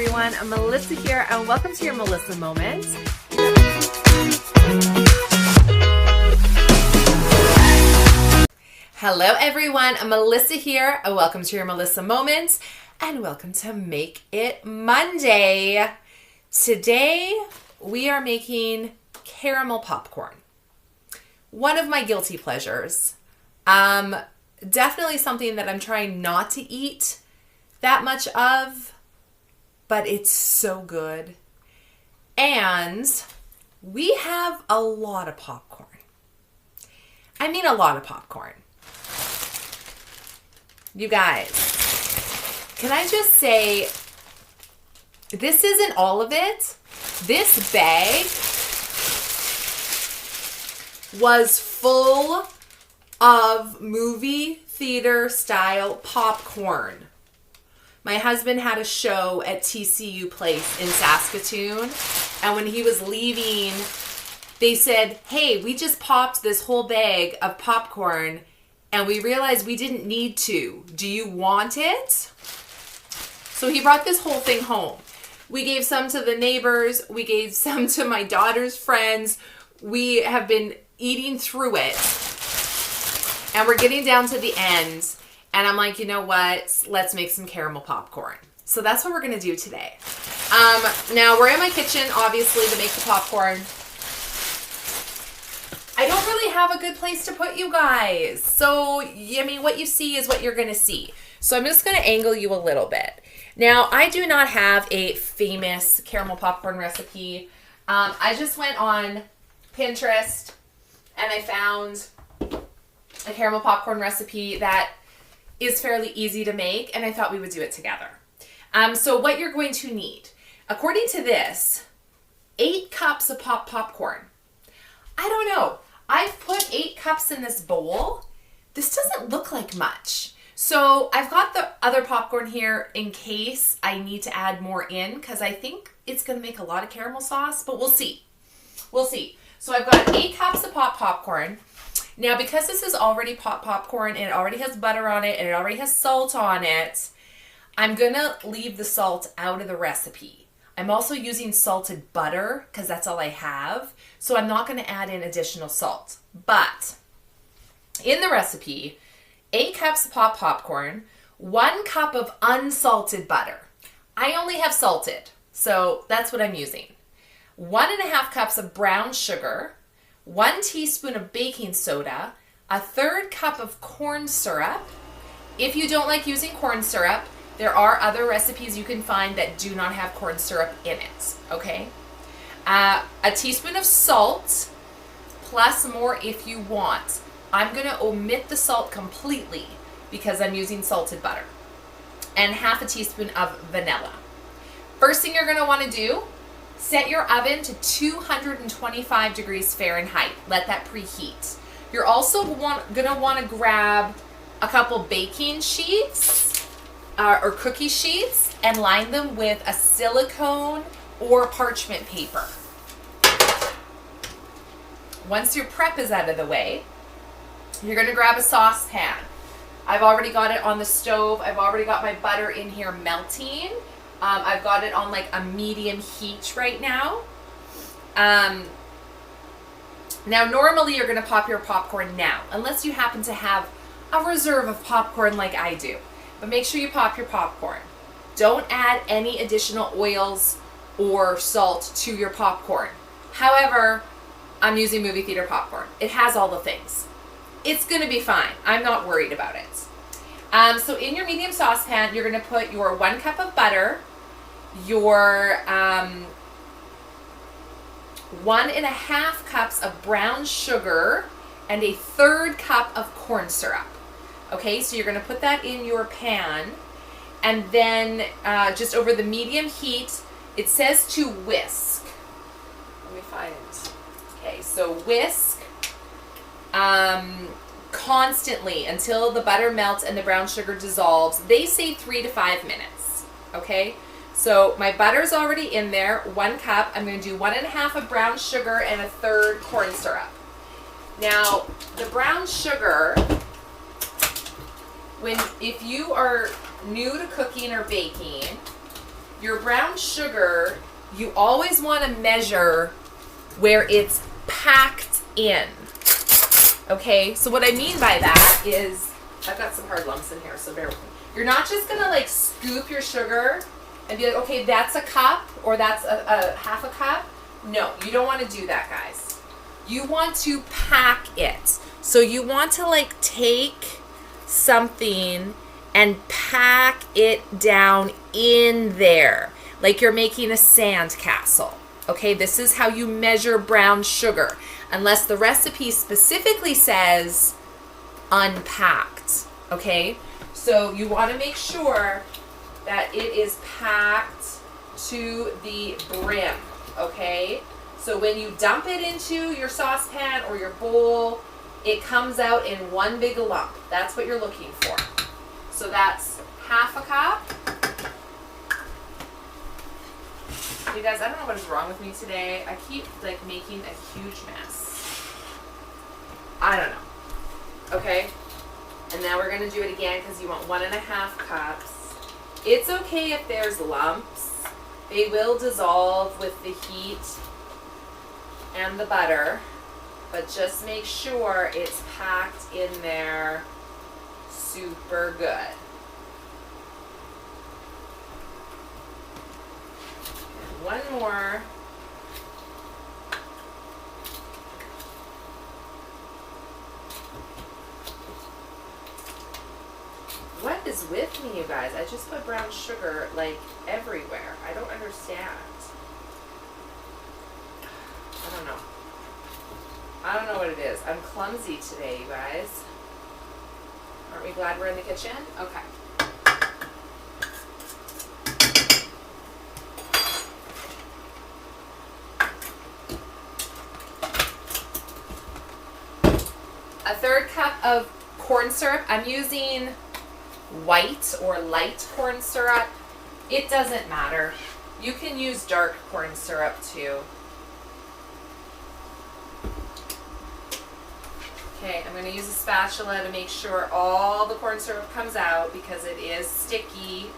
everyone, I'm Melissa here and welcome to your Melissa Moment. Hello everyone, I'm Melissa here and welcome to your Melissa Moment and welcome to Make It Monday. Today we are making caramel popcorn. One of my guilty pleasures. Definitely something that I'm trying not to eat that much of, but it's so good. And we have a lot of popcorn. I mean a lot of popcorn. You guys, can I just say, this isn't all of it. This bag was full of movie theater style popcorn. My husband had a show at TCU Place in Saskatoon, and when he was leaving, they said, hey, we just popped this whole bag of popcorn and we realized we didn't need to. Do you want it? So he brought this whole thing home. We gave some to the neighbors. We gave some to my daughter's friends. We have been eating through it. And we're getting down to the end. And I'm like, you know what? Let's make some caramel popcorn. So that's what we're going to do today. Now we're in my kitchen, obviously, to make the popcorn. I don't really have a good place to put you guys. So, I mean, what you see is what you're going to see. So I'm just going to angle you a little bit. Now, I do not have a famous caramel popcorn recipe. I just went on Pinterest and I found a caramel popcorn recipe that is fairly easy to make, and I thought we would do it together. So what you're going to need, according to this, 8 cups of popcorn. I don't know. I've put 8 cups in this bowl. This doesn't look like much. So I've got the other popcorn here in case I need to add more in, because I think it's going to make a lot of caramel sauce, but we'll see. We'll see. So I've got 8 cups of popcorn. Now, because this is already popcorn and it already has butter on it and it already has salt on it, I'm going to leave the salt out of the recipe. I'm also using salted butter because that's all I have. So I'm not going to add in additional salt. But in the recipe, 8 cups of popcorn, 1 cup of unsalted butter. I only have salted, so that's what I'm using. 1.5 cups of brown sugar, 1 teaspoon of baking soda, 1/3 cup of corn syrup. If you don't like using corn syrup, there are other recipes you can find that do not have corn syrup in it, okay? A teaspoon of salt, plus more if you want. I'm gonna omit the salt completely because I'm using salted butter. And 1/2 teaspoon of vanilla. First thing you're gonna wanna do, set your oven to 225 degrees Fahrenheit. Let that preheat. You're also gonna wanna grab a couple baking sheets or cookie sheets and line them with a silicone or parchment paper. Once your prep is out of the way, you're gonna grab a saucepan. I've already got it on the stove. I've already got my butter in here melting. I've got it on like a medium heat right now. Now normally you're gonna pop your popcorn now, unless you happen to have a reserve of popcorn like I do. But make sure you pop your popcorn. Don't add any additional oils or salt to your popcorn. However, I'm using movie theater popcorn. It has all the things. It's gonna be fine. I'm not worried about it. So in your medium saucepan, you're gonna put your 1 cup of butter, your 1.5 cups of brown sugar, and 1/3 cup of corn syrup. Okay, so you're gonna put that in your pan, and then just over the medium heat, it says to whisk. Let me find, okay, so whisk constantly until the butter melts and the brown sugar dissolves. They say 3 to 5 minutes, okay? So my butter's already in there, 1 cup. I'm gonna do 1.5 of brown sugar and 1/3 corn syrup. Now, the brown sugar, if you are new to cooking or baking, Your brown sugar, you always want to measure where it's packed in. Okay, so what I mean by that is, I've got some hard lumps in here, so bear with me. You're not just gonna like scoop your sugar and be like, okay, that's a cup or that's a half a cup. No, you don't want to do that, guys. You want to pack it. So you want to like take something and pack it down in there, like you're making a sand castle. Okay, this is how you measure brown sugar, unless the recipe specifically says unpacked. Okay, so you want to make sure that it is packed to the brim. Okay, so when you dump it into your saucepan or your bowl, it comes out in one big lump. That's what you're looking for. So that's half a cup. You guys, I don't know what is wrong with me today. I keep like making a huge mess. I don't know. Okay. And now we're going to do it again because you want 1.5 cups. It's okay if there's lumps. They will dissolve with the heat and the butter. But just make sure it's packed in there super good. And one more. What is with me, you guys? I just put brown sugar like everywhere. I don't understand. I don't know. I don't know what it is. I'm clumsy today, you guys. Aren't we glad we're in the kitchen? Okay. A 1/3 cup of corn syrup. I'm using white or light corn syrup. It doesn't matter. You can use dark corn syrup too. Okay, I'm going to use a spatula to make sure all the corn syrup comes out because it is sticky.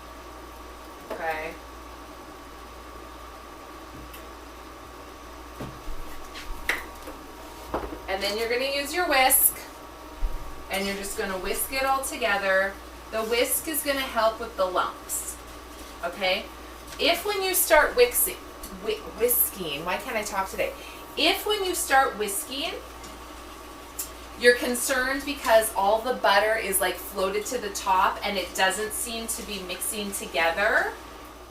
Okay. And then you're going to use your whisk and you're just going to whisk it all together. The whisk is going to help with the lumps. Okay? If when you start whisking, why can't I talk today? If when you start whisking, you're concerned because all the butter is like floated to the top and it doesn't seem to be mixing together,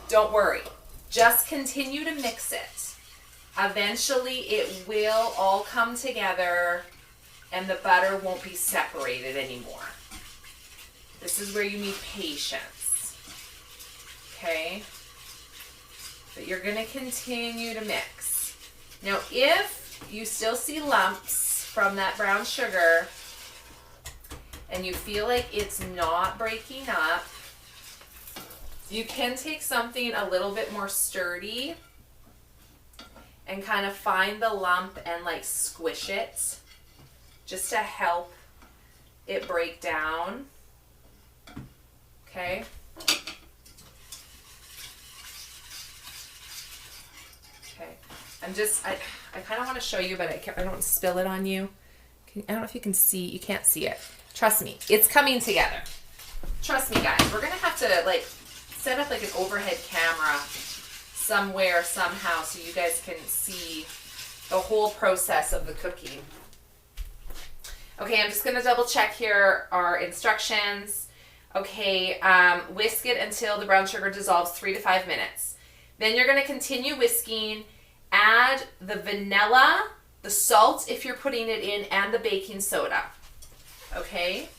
don't worry. Just continue to mix it. Eventually it will all come together and the butter won't be separated anymore. This is where you need patience. Okay? But you're going to continue to mix. Now, if you still see lumps from that brown sugar and you feel like it's not breaking up, you can take something a little bit more sturdy and kind of find the lump and like squish it just to help it break down. Okay. Okay. I kind of want to show you, but I don't want to spill it on you. I don't know if you can see. You can't see it. Trust me. It's coming together. Trust me, guys. We're going to have to like set up like an overhead camera somewhere, somehow, so you guys can see the whole process of the cooking. Okay, I'm just going to double check here our instructions. Okay, whisk it until the brown sugar dissolves 3 to 5 minutes. Then you're going to continue whisking. Add the vanilla, the salt if you're putting it in, and the baking soda. Okay?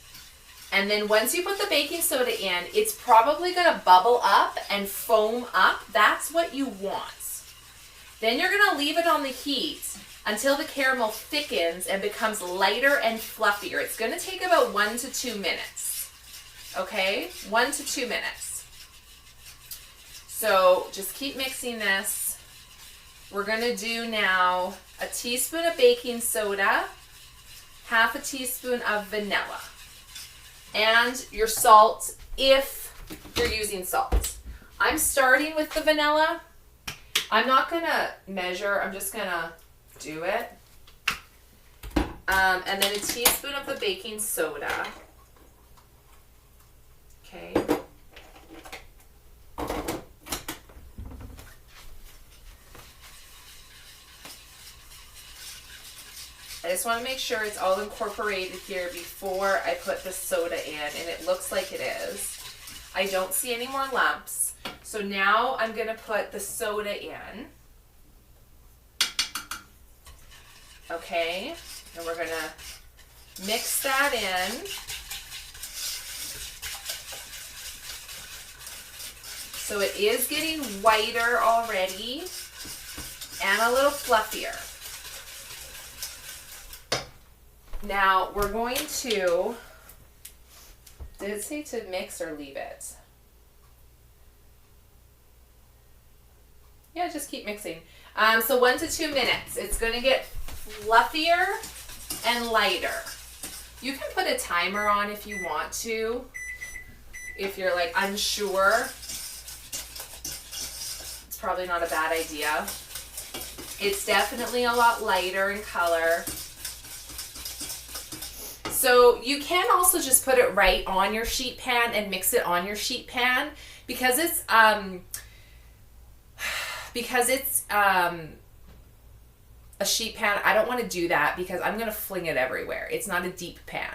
And then once you put the baking soda in, it's probably going to bubble up and foam up. That's what you want. Then you're going to leave it on the heat until the caramel thickens and becomes lighter and fluffier. It's going to take about 1 to 2 minutes. Okay? 1 to 2 minutes. So just keep mixing this. We're going to do now a teaspoon of baking soda, half a teaspoon of vanilla, and your salt if you're using salt. I'm starting with the vanilla. I'm not going to measure. I'm just going to do it. And then a teaspoon of the baking soda. Okay. I just want to make sure it's all incorporated here before I put the soda in, and it looks like it is. I don't see any more lumps. So now I'm going to put the soda in. Okay, and we're going to mix that in. So it is getting whiter already and a little fluffier. Now we're going to, did it say to mix or leave it? Yeah, just keep mixing. So 1 to 2 minutes. It's going to get fluffier and lighter. You can put a timer on if you want to. If you're like unsure, it's probably not a bad idea. It's definitely a lot lighter in color. So you can also just put it right on your sheet pan and mix it on your sheet pan because it's a sheet pan. I don't want to do that because I'm going to fling it everywhere. It's not a deep pan.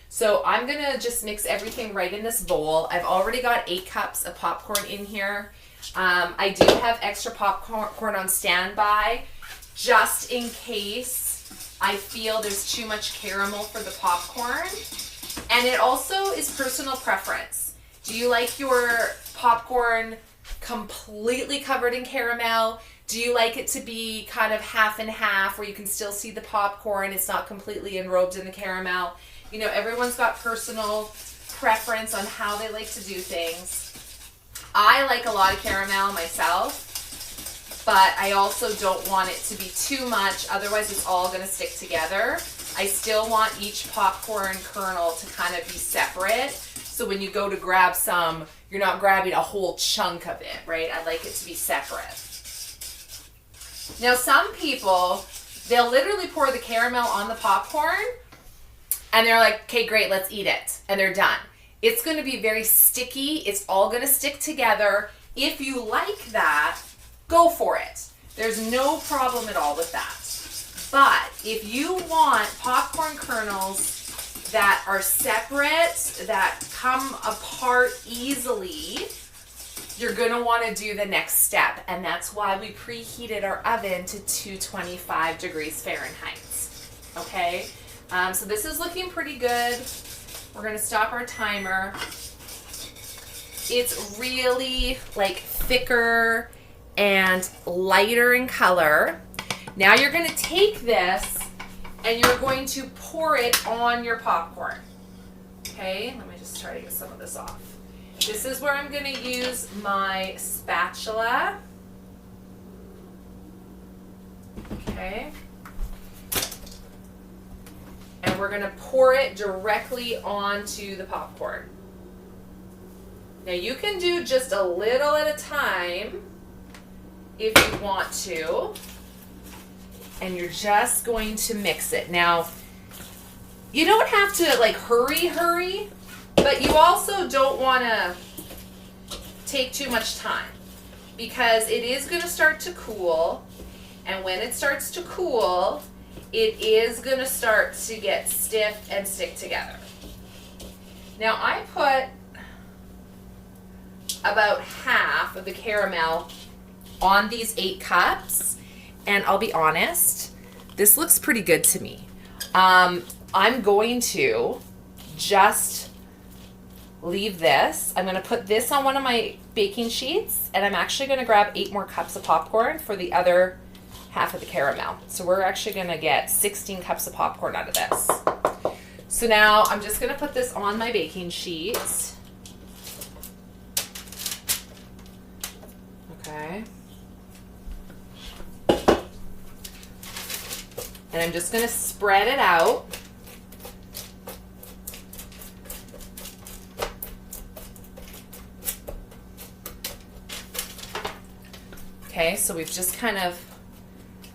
So I'm going to just mix everything right in this bowl. I've already got 8 cups of popcorn in here. I do have extra popcorn on standby just in case I feel there's too much caramel for the popcorn. And it also is personal preference. Do you like your popcorn completely covered in caramel? Do you like it to be kind of half and half where you can still see the popcorn? It's not completely enrobed in the caramel. You know, everyone's got personal preference on how they like to do things. I like a lot of caramel myself, but I also don't want it to be too much. Otherwise, it's all going to stick together. I still want each popcorn kernel to kind of be separate. So when you go to grab some, you're not grabbing a whole chunk of it, right? I like it to be separate. Now, some people, they'll literally pour the caramel on the popcorn and they're like, okay, great, let's eat it. And they're done. It's going to be very sticky. It's all going to stick together. If you like that, go for it. There's no problem at all with that. But if you want popcorn kernels that are separate, that come apart easily, you're going to want to do the next step. And that's why we preheated our oven to 225 degrees Fahrenheit. Okay? So this is looking pretty good. We're going to stop our timer. It's really like thicker and lighter in color. Now you're going to take this and you're going to pour it on your popcorn. Okay, let me just try to get some of this off. This is where I'm going to use my spatula. Okay. And we're going to pour it directly onto the popcorn. Now you can do just a little at a time if you want to. And you're just going to mix it. Now, you don't have to like hurry, but you also don't want to take too much time because it is going to start to cool. And when it starts to cool, it is going to start to get stiff and stick together. Now I put about half of the caramel on these 8 cups. And I'll be honest, this looks pretty good to me. I'm going to just leave this. I'm going to put this on one of my baking sheets. And I'm actually going to grab 8 more cups of popcorn for the other half of the caramel. So we're actually going to get 16 cups of popcorn out of this. So now I'm just going to put this on my baking sheet. Okay. And I'm just going to spread it out. Okay, so we've just kind of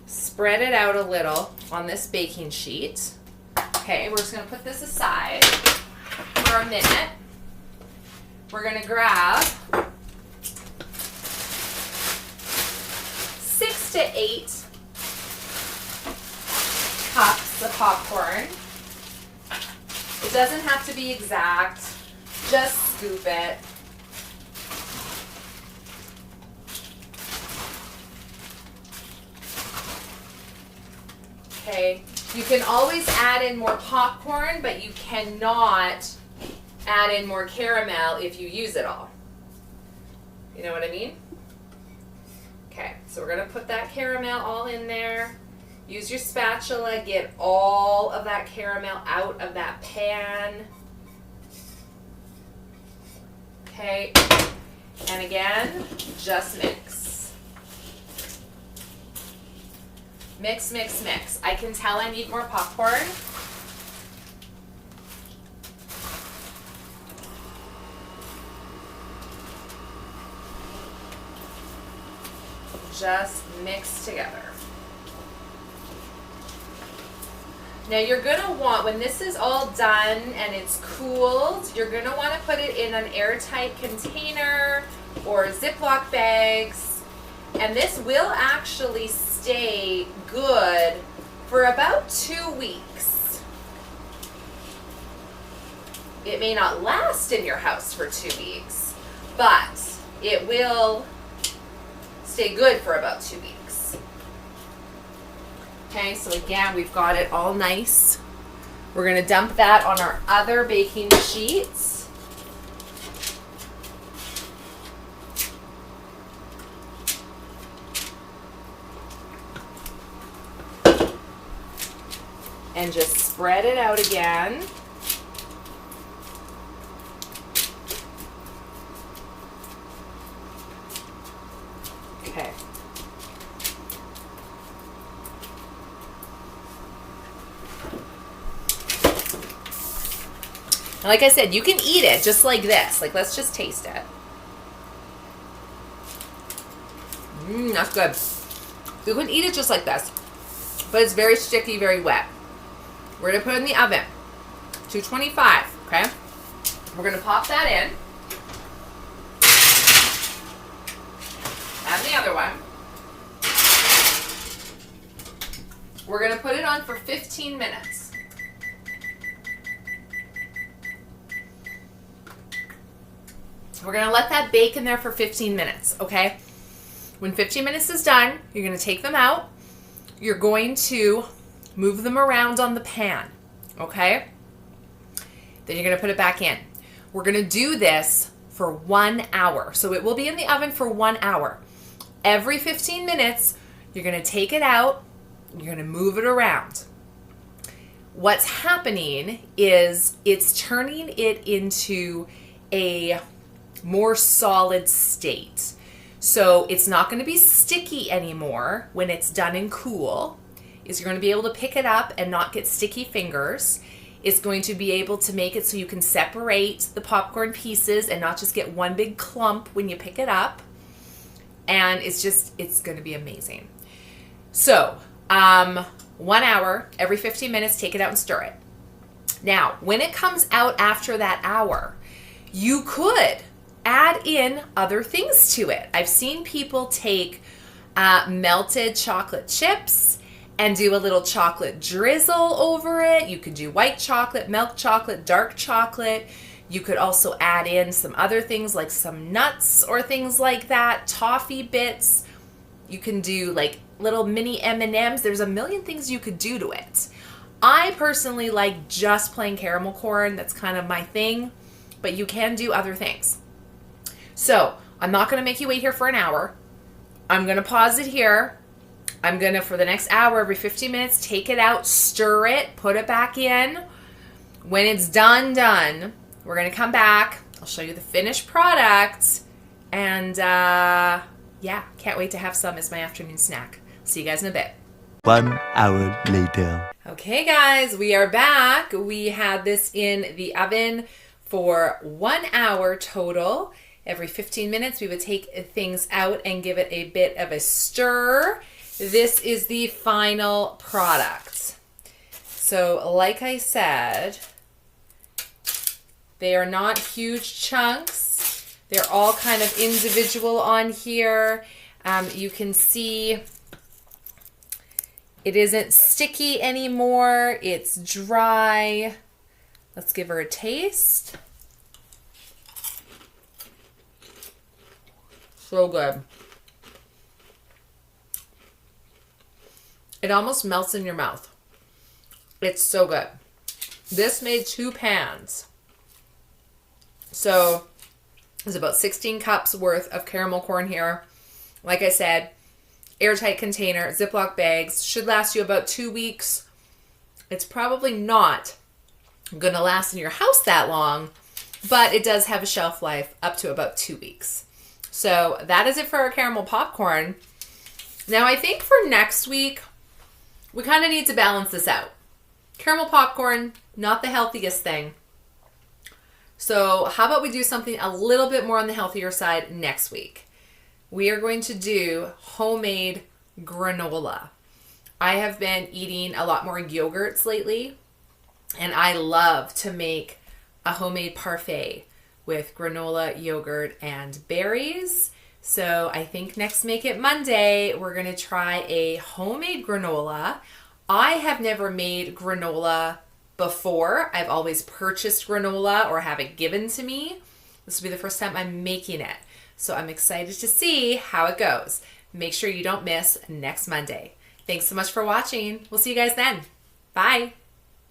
spread it out a little on this baking sheet. Okay, we're just going to put this aside for a minute. We're going to grab 6 to 8 cups of popcorn. It doesn't have to be exact, just scoop it. Okay, you can always add in more popcorn, but you cannot add in more caramel if you use it all. You know what I mean? Okay, so we're gonna put that caramel all in there. Use your spatula, get all of that caramel out of that pan. Okay, and again, just mix. Mix, mix, mix. I can tell I need more popcorn. Just mix together. Now you're gonna want, when this is all done and it's cooled, you're gonna wanna put it in an airtight container or Ziploc bags. And this will actually stay good for about 2 weeks. It may not last in your house for 2 weeks, but it will stay good for about 2 weeks. Okay, so again, we've got it all nice. We're gonna dump that on our other baking sheets. And just spread it out again. Okay. And like I said, you can eat it just like this. Like, let's just taste it. That's good. You can eat it just like this, but it's very sticky, very wet. We're gonna put it in the oven, 225, okay? We're gonna pop that in. And the other one. We're gonna put it on for 15 minutes. We're gonna let that bake in there for 15 minutes, okay? When 15 minutes is done, you're gonna take them out. You're going to move them around on the pan, okay? Then you're gonna put it back in. We're gonna do this for 1 hour. So it will be in the oven for 1 hour. Every 15 minutes, you're gonna take it out, you're gonna move it around. What's happening is it's turning it into a more solid state. So it's not gonna be sticky anymore when it's done and cool. Is you're going to be able to pick it up and not get sticky fingers. It's going to be able to make it so you can separate the popcorn pieces and not just get one big clump when you pick it up. And it's going to be amazing. So 1 hour, every 15 minutes, take it out and stir it. Now, when it comes out after that hour, you could add in other things to it. I've seen people take melted chocolate chips and do a little chocolate drizzle over it. You could do white chocolate, milk chocolate, dark chocolate. You could also add in some other things like some nuts or things like that, toffee bits. You can do like little mini M&Ms. There's a million things you could do to it. I personally like just plain caramel corn. That's kind of my thing, but you can do other things. So I'm not gonna make you wait here for an hour. I'm gonna pause it here. I'm gonna, for the next hour, every 15 minutes, take it out, stir it, put it back in. When it's done, we're gonna come back. I'll show you the finished product. And yeah, can't wait to have some as my afternoon snack. See you guys in a bit. 1 hour later. Okay guys, we are back. We had this in the oven for 1 hour total. Every 15 minutes, we would take things out and give it a bit of a stir. This is the final product. So like I said, they are not huge chunks. They're all kind of individual on here. You can see it isn't sticky anymore. It's dry. Let's give her a taste. So good. It almost melts in your mouth. It's so good. This made 2 pans. So there's about 16 cups worth of caramel corn here. Like I said, airtight container, Ziploc bags, should last you about 2 weeks. It's probably not going to last in your house that long, but it does have a shelf life up to about 2 weeks. So that is it for our caramel popcorn. Now I think for next week, we kind of need to balance this out. Caramel popcorn, not the healthiest thing. So how about we do something a little bit more on the healthier side next week? We are going to do homemade granola. I have been eating a lot more yogurts lately, and I love to make a homemade parfait with granola, yogurt, and berries. So I think next Make It Monday, we're going to try a homemade granola. I have never made granola before. I've always purchased granola or have it given to me. This will be the first time I'm making it. So I'm excited to see how it goes. Make sure you don't miss next Monday. Thanks so much for watching. We'll see you guys then. Bye.